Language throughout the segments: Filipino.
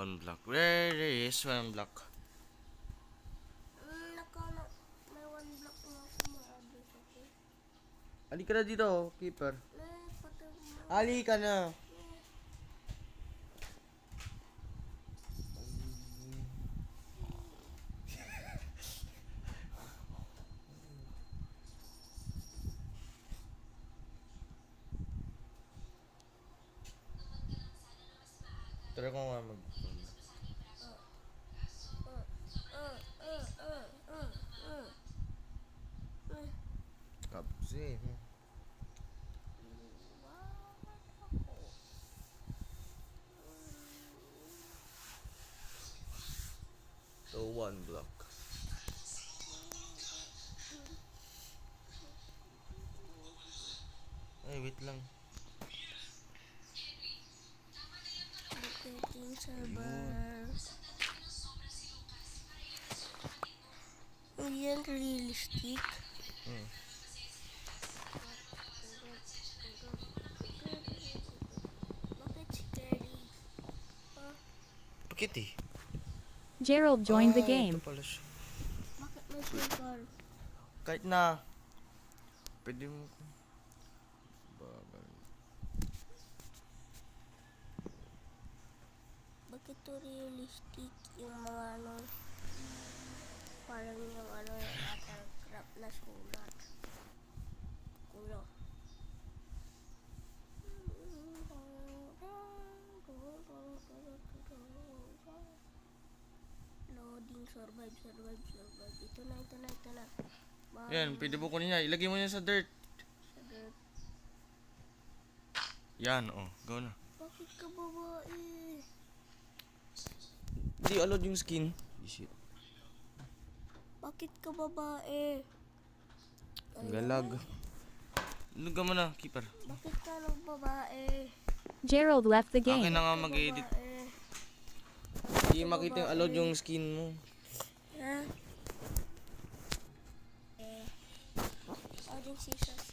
One block. Where there is one block? May one block na ako ma-address ako. Ali ka na dito, keeper. Patay mo. Ali ka na. Tara ko nga mag... Kapsi. So, one block. Ay, wait lang. Locating server. Yan realistic. Bakit scary? Bakit eh? Gerald joined the Ito game. pala siya. Bakit may silver? Kahit na. Pwede mo... Bakit to realistic yung mga ano? Parang yung ano yung crap na sulat. Kulo. Loading, survive. Ito na. Yan, pwede mo kunin niya. Ilagay mo niya sa dirt. Sa dirt. Yan, oh. Go na. Bakit ka babae? Di allowed yung skin. Shit. Bakit ka babae? Galag. Luga mo na, keeper. Bakit ka nang babae? Gerald left the Akin game. na nga mag-edit. Hindi makita yung allowed yung skin mo. Ha? Auding scissors.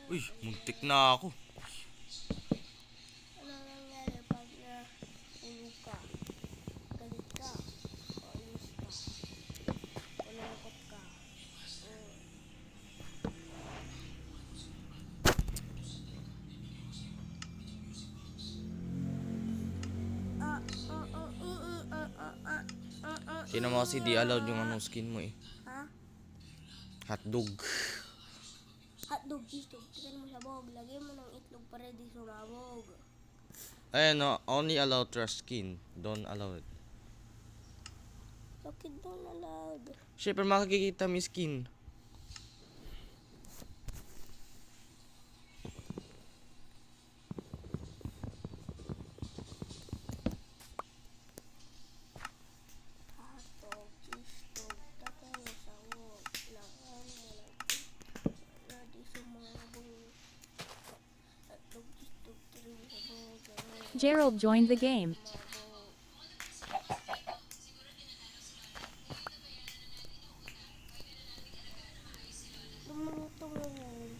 Uy, muntik na ako. Ano nangyari pag ulog ka? Galit ka? O inis ka? O nalungkot ka? Sino mo kasi di allowed yung anong skin mo eh. Ha? Hotdog. Hotdog, itlog. Tingnan mo sabog. Lagyan mo ng itlog para di sumabog. Ayan no, only allow trash skin. Don't allow it. Bakit doon nalag? Siyempre makikita mo yung skin. Hotdog, cheesedog, tatay, sawog. Langan mo lang. Wala di sumabog. Hotdog, cheesedog, tatay, sawog. Gerald joined the game. Lumunto ngayon.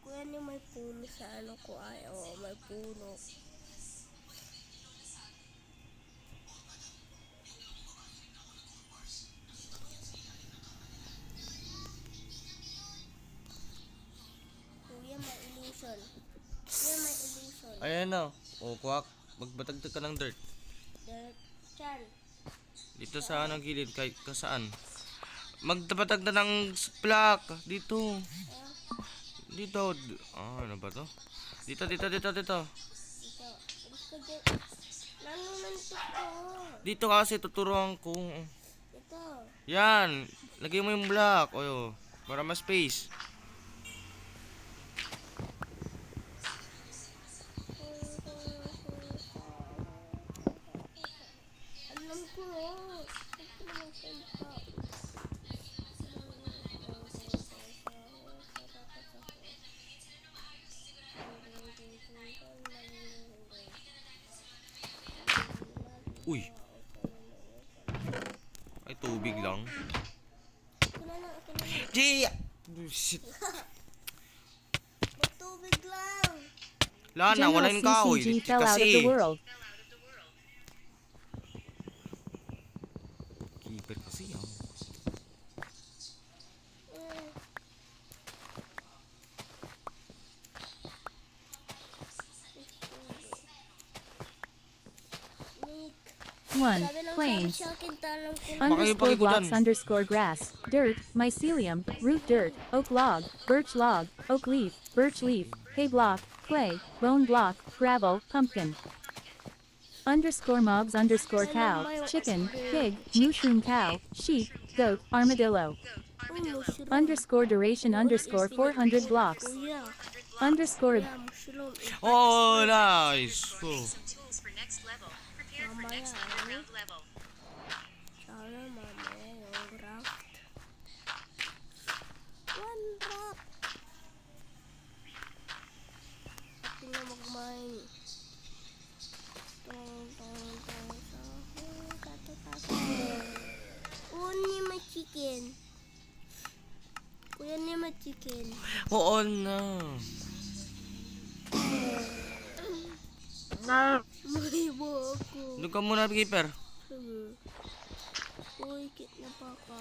Kuya ni may puno sa ano ko ay. Oo, may puno. Kuya may illusion. Ayan na. O, kwak. Magbatagtag ka ng dirt. Dirt. Chan. Dito sa anong gilid, kahit kasaan. Magtabatag na ng block. Dito. Dito. Ano ba to? Dito. Ito. Alis ka dyan. Nanununtok ko. Dito kasi tuturuan ko. Ito. Yan. Lagay mo yung block. O, para mas space. Alam ko. Ito naman salita. Uy. Ay, tubig lang. Ito na lang. Gee! Shit. Wala na, wala General yung kahoy. CCG fell out of Kasi. the world. Keeper kasi yan. Nick. 1. Sabi ng Plains. sabi sa akin, tanong ko Underscore Pakiko blocks dyan. underscore grass. Dirt. Mycelium. Root dirt. Oak log. Birch log. Oak leaf. Birch leaf. Hay block. Clay. Bone block. Gravel. Pumpkin. Underscore mobs underscore cow. Chicken. Pig. Mushroom cow. Sheep. Goat. Armadillo. mushroom. Underscore duration underscore 400 blocks. Kuya. Underscore Kuya, mushroom. Oh, nice. Oh. Mamaya, ano? Sana mamaya yung raft. One raft. Atin na mag-mine. Tong, tato. Ni may chicken. Kuya ni may chicken. Oo na. May buo ako. Doon ka muna, Keeper. Sige. Uy, na pa ka.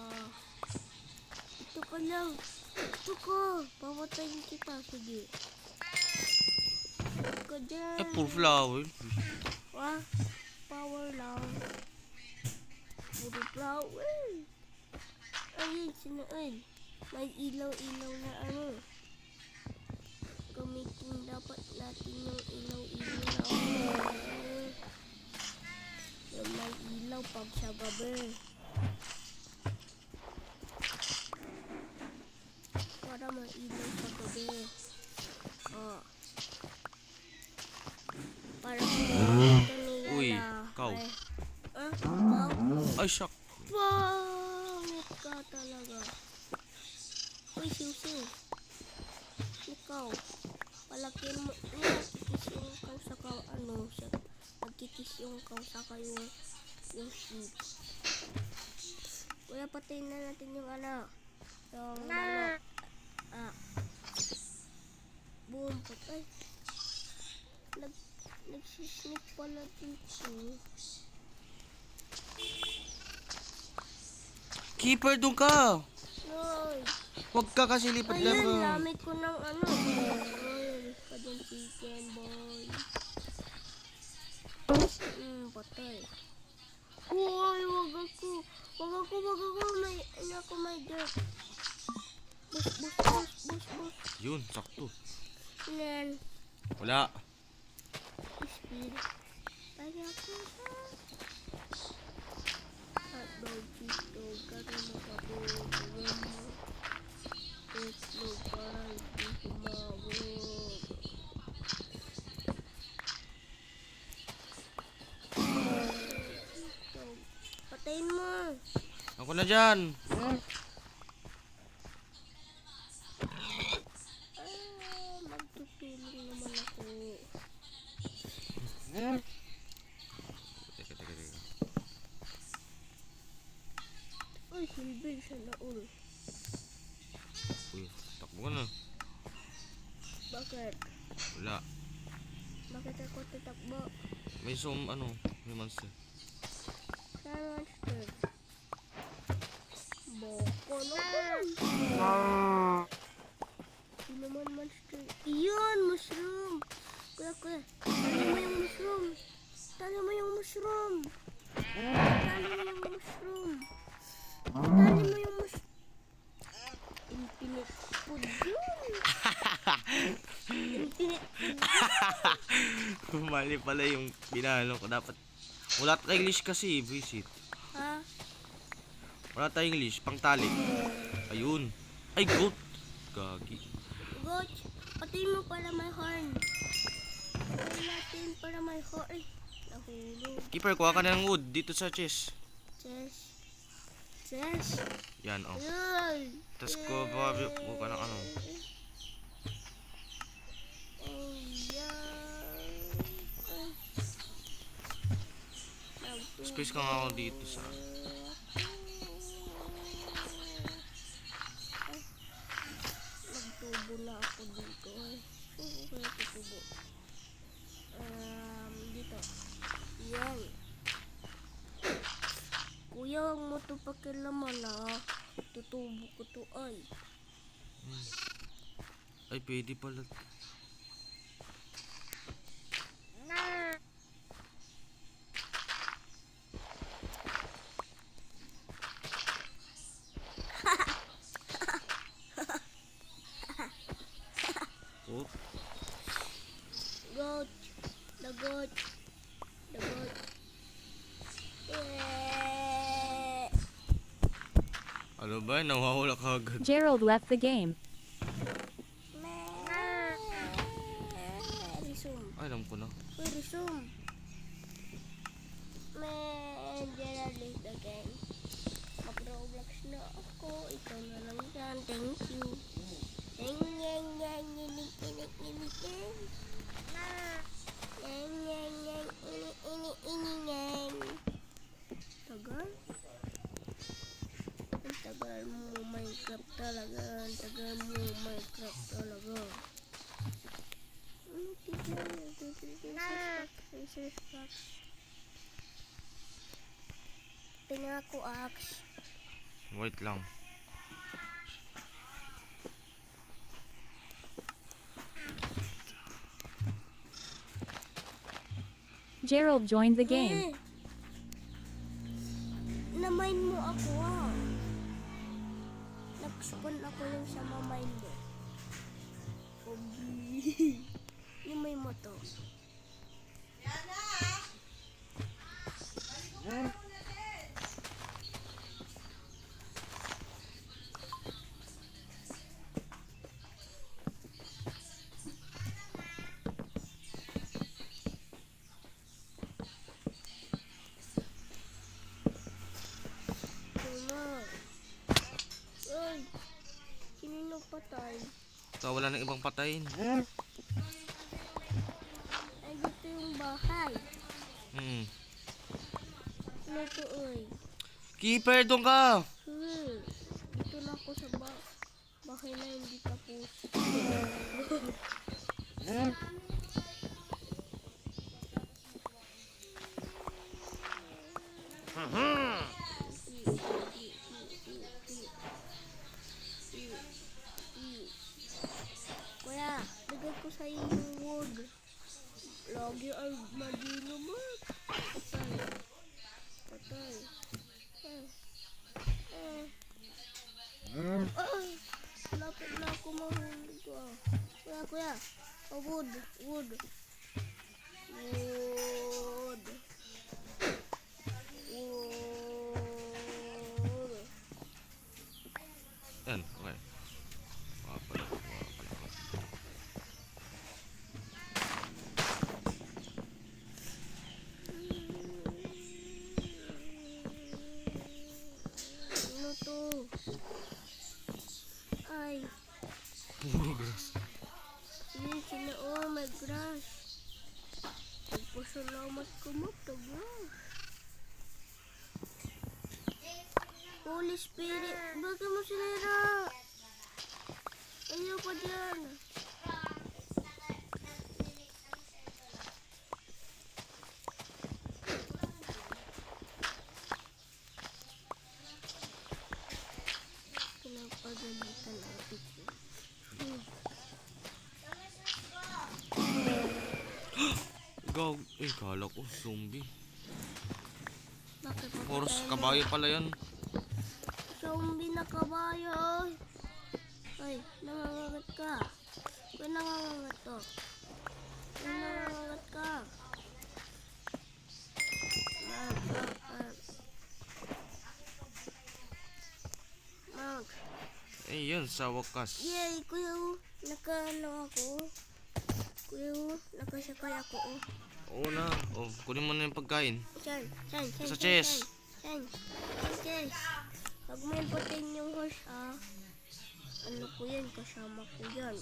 Ito ka lang. Ito ka. Pamatayin kita. Sige. Ito ka dyan. Ay, full flower. Wah, power lang. Puro flower. Ayun, sinood. May ilaw-ilaw na ano. Gamitin dapat natin yung ilaw-ilaw na ano. Yung may ilaw pag sa gabi. Para may ilaw sa gabi. Oh. Para makikita nila Uy, na. cow. Cow? Ay, shock. Pangit ka talaga. Uy, siw-siw. Ikaw, palakin mo. Nagkikis yung kaw sa kaw. Ano siya? Nagkikis yung kaw sa kayo. Yung sheep. Kuya, patayin na natin yung ano. Yung manok. Boom. Ay. Nagsisneak pala dito. Keeper, doon ka. Ay. Huwag ka kasi lipat lang. Ayun, lamit ko ng ano. Ay, pa dyan chicken boy. Patay. Uy, wag ako. Wag ako. May dirt. Bus. Yun, sakto. Yan. Wala. Speed. Kaya ko sa. Hotdog, cheeseburg, kaya makabog. Itlog para hindi sumabog. Patayin mo. Ako na dyan. Magtutulong naman ako. Teka. Uy, silver siya na ul. Uy, takbo ka na. Bakit? Wala. Bakit ako tatakbo? May may monster. Saan monster? Boko naman. Di naman monster. Iyon, mushroom. Kuya. Tali mo yung mushroom. Tali mo yung mushroom. Infinite food yun. Infinite food. Mali pala yung binalo ko. Dapat. Wala tayong English kasi, visit. Ha? Wala tayong English, pang tali. Ayun. Ay, goat. Gagi. Goat, patayin mo para may horn. Patayin natin para may horn. Ay, nahulog. Keeper, kuha ka na ng wood dito sa chest. Chess. Yan, oh. Yay! Tapos kuha ka ng ano. Oh, yeah. Space ka nga ako dito sa... Nagtubo na ako dito. Kaya tutubo. to pakilaman ah. Tutubo ko to ay. Ay, pwede pala. Oh, Goat. The goat. The goat. Eh. ano ba? Nawawala ka agad. Gerald left the game. Resume. Ay, alam ko na. Uy, resume. Man, Gerald is the game. Mag-Roblox na ako. Ikaw na lang yan. Thank you. Yang, yang, yang, inik, inik, inik, yang. Yang, yang, yang, inik, inik, inik, yang. Tagal? Ang tagal mo, Minecraft talaga. Ang tagal mo, Minecraft talaga. Research box. Tingnan ako, Axe. Wait lang. Gerald joined the game. Na-mine mo ako ah. Nag-spawn ako yung sa ma-mine mo. Pogi. Yung mo to. Ay, sino patay? So, wala nang ibang patayin. Ay, dito yung bahay. Ano to, oy? Keeper, doon ka! Dito na ako sa bahay na hindi tapos. Kuya, lagay ko sa yung wood. Lagi ay madino mo. Patay. Patay. Lapit na ako mahuli ko. Kuya. Oh, wood. Wood. Wood. Wood. Yan, okay. Wala pala. Ano to? Ay. Puro grass. Yun sila. Oh, may grass. Nagpasalamat ko mo to grass. Holy Spirit. Bakit mo sinira? Ayaw pa dyan. Pinapagalitan natin. Gag. Eh, kala ko zombie. Bakit Oras papatayin mo? kabayo pala yan. Zombie na kabayo. Ay, nangangagat ka. Kuya, nangangagat to. Kuya, nangangagat ka. Mag. Eh, yun, sa wakas. Yay, kuya, naka-ano ako. Kuya, nakasakay ako. Oo na. Oh, kunin mo na yung pagkain. Chan. Sa chest. Chan. Pag may patin yung horse, ah. Ano ko yan? Kasama ko yan.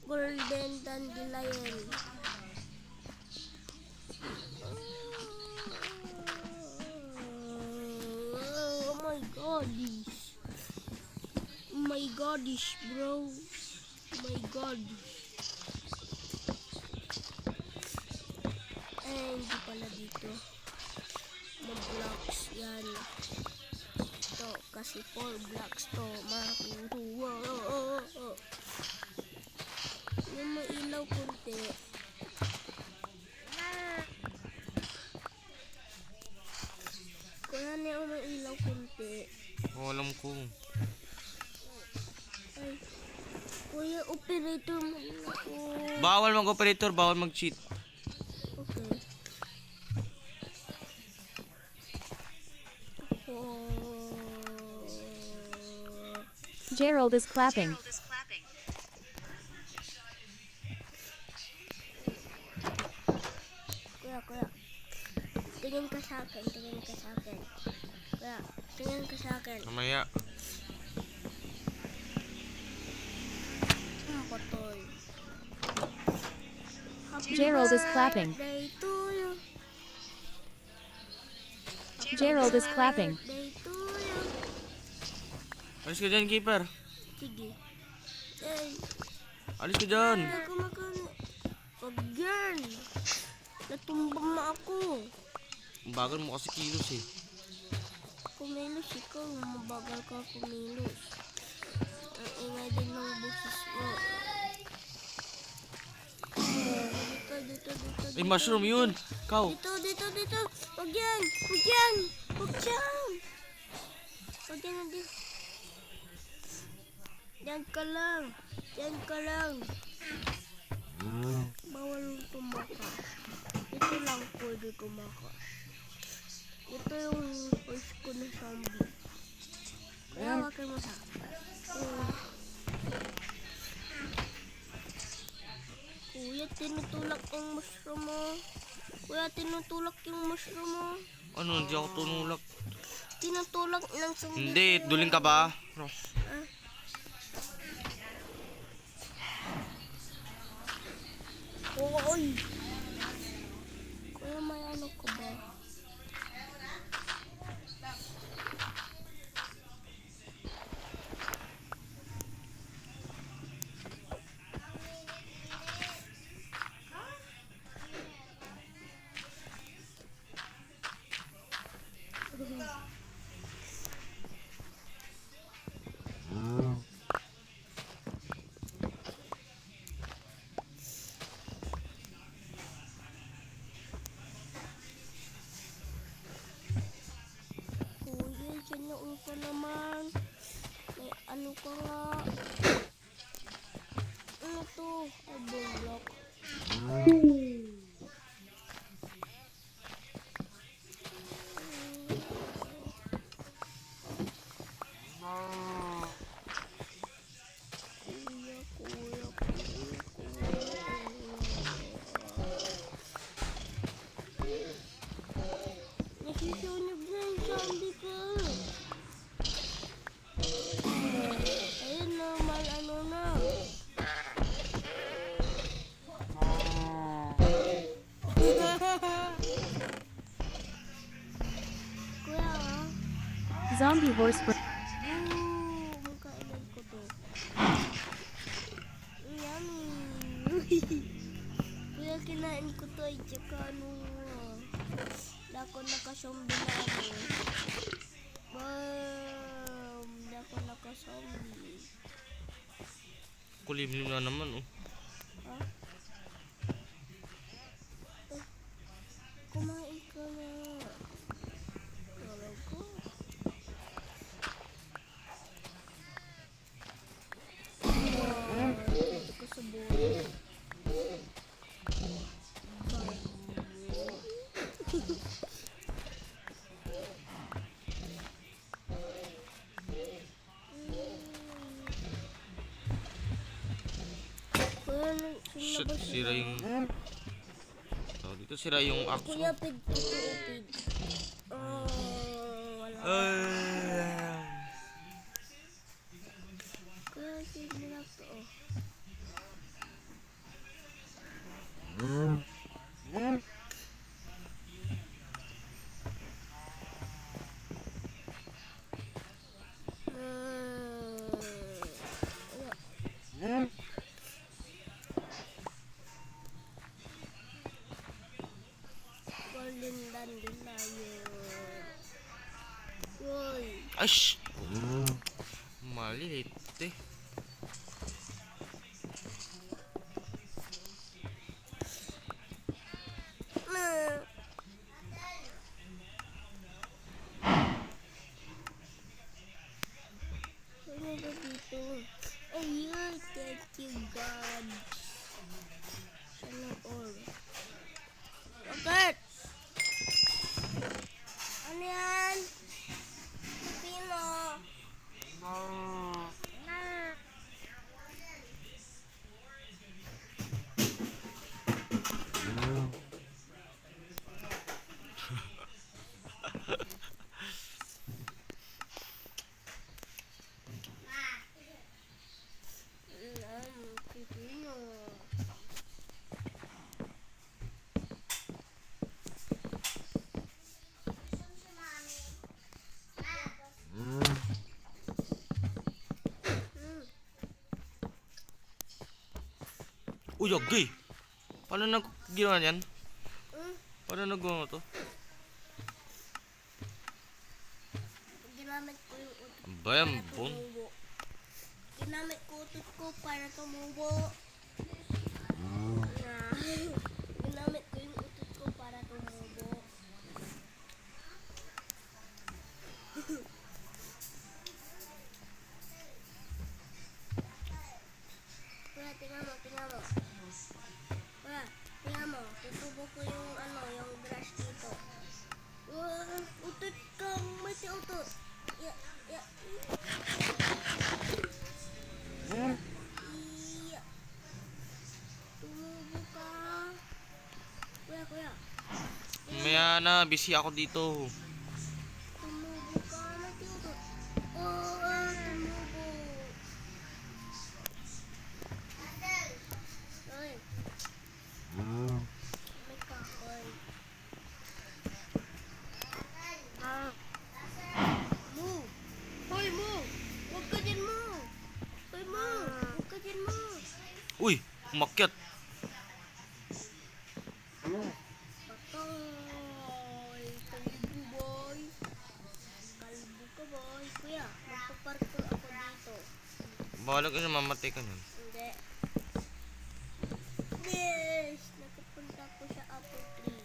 Golden Dandelion. Oh my godish. Oh my godish, bro. Oh my god. Ay, hindi pala dito. Mag-blocks yan. Ito, kasi 4 blocks to. Makuha. Yung may ilaw kunti. Kuya na yung may ilaw kunti. Oh, alam ko. Ay, kuya, operator mo ako. Bawal mag-operator, bawal mag-cheat. Okay. Gerald is clapping. Kuya. Tingin ka sa akin. Kuya, tingin ka sa akin. Mamaya. Patol. Gerald is clapping. Birthday to you. Gerald is clapping. Birthday to you. Alis ka dyan, keeper. Sige. Ay, Alis ka dyan. ako makano. Wag yan. Natumbang na ako. Ang bagal mo kasi kilos eh. Kumilos ikaw. Mabagal ka kumilos. Ang ingay din ng boses mo. Dito. Ay, mushroom yun. Ikaw. Dito. Wag yan. Diyan ka lang. Bawal tumaka. Ito lang pwede tumaka. Ito yung voice ko na zombie. Kaya wakil mo sa. Kuya, tinutulak yung mushroom mo. Ano, hindi ako tunulak. Tinutulak ng zombie. Hindi, duling ka ba? No. Oy! Kuya, may ano ka ba? Kuya, sinaon ka naman. May ano ka nga. Ano to? Ay, block. Kuya. Nasisunog na yung zombie ko. Ayun naman, ano na. Kuya, Zombie horse. magkailan ko to. Yummy. Kuya, kinain ko to. Ay, tsaka ano. Dako naka-zombie na ako. Bam! Dako naka-zombie. Kulimlim na naman oh. Ha? Kumain ka na. Alam ko. Ito ka sa buhay. Shit, sira yung... Oh, dito sira yung axe. Kuya, pig. Wala. Kuya, pig nila to. Yan, yun na yun. Uy. Ash! Maliit eh. Na. Ano ba dito? Ayun, thank you God. Sana all. Bakit? Ano yan? Pino. Pipino. Uy, agay! Paano ginawa yan? Hmm? Paano nagawa to? Ginamit ko yung utot Ang bayang para bon. tumubo. Ginamit ko utot ko para tumubo. Ginamit ko yung utot ko para tumubo. Kuya, tingnan mo, tingnan mo. Kuya, tingnan mo. Tutubo ko yung yung brush dito. Utot ka, mati utot. Ya, ya. Iya. Tumubo ka. Kuya. Maya na, busy ako dito. Tumubo ka, mati utot. Tumubo. Ay. May kahoy. Move! Hoy, move! Huwag ka dyan, move! Hoy, move! Huwag ka dyan, move! Uy, umakyat. Patay! Kalbo, boy! Kalbo ka, boy! Kuya, magpaparkour ako dito. Bahala ka na, mamatay ka nun. Hindi. Yes! Nakapunta ko sa apple tree.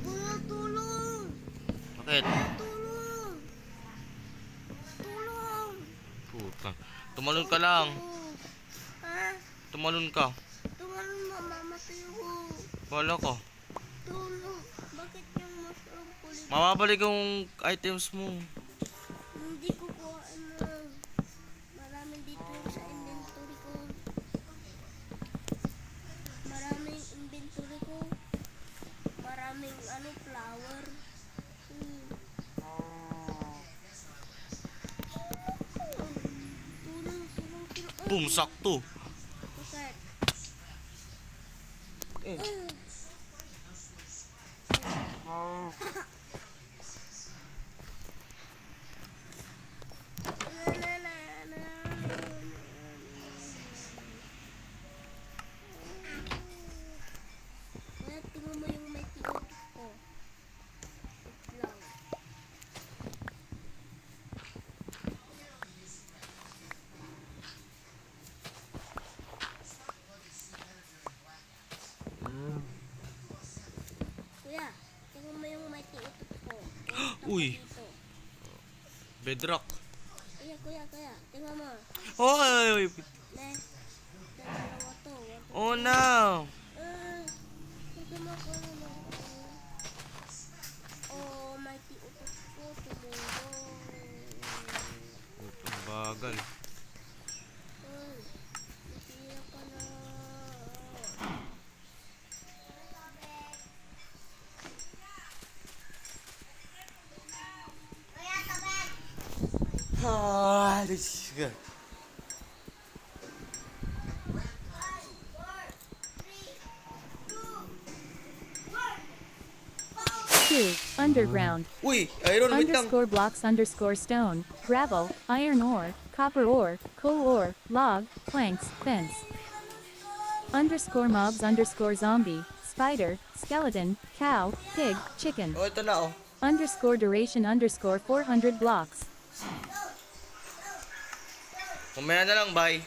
Kuya, tulong! Bakit? Tulong! Tulong! Puta. Tumalon ka lang. Ha? Tumalon ka. Tulong, mamamatay ako. Bahala ka. Tulong. Bakit yung mushroom kulit? Mababalik yung items mo. Hindi ko kuha marami dito yung sa inventory ko. Maraming inventory ko. Maraming flower. Tulong. Boom, sakto. Bakit? Kaya tingnan mo yung may tigot ko. Wait lang. Kuya, tingnan mo yung may tigot ko. Uy. Bedrock. Kuya, tingnan mo. Hoy! Ne, dalawa to. Oh no! Tingnan ko naman. Oh, may tigot ko. Tumubo. Putang bagal. Uy, nasira ka na. Alis ka. 2. Underground. Uy, iron wait lang. Underscore blocks underscore stone, gravel, iron ore, copper ore, coal ore, log, planks, fence. Underscore mobs underscore zombie, spider, skeleton, cow, pig, chicken. Oh, ito na oh. Underscore duration underscore 400 blocks. Mamaya na lang, bye.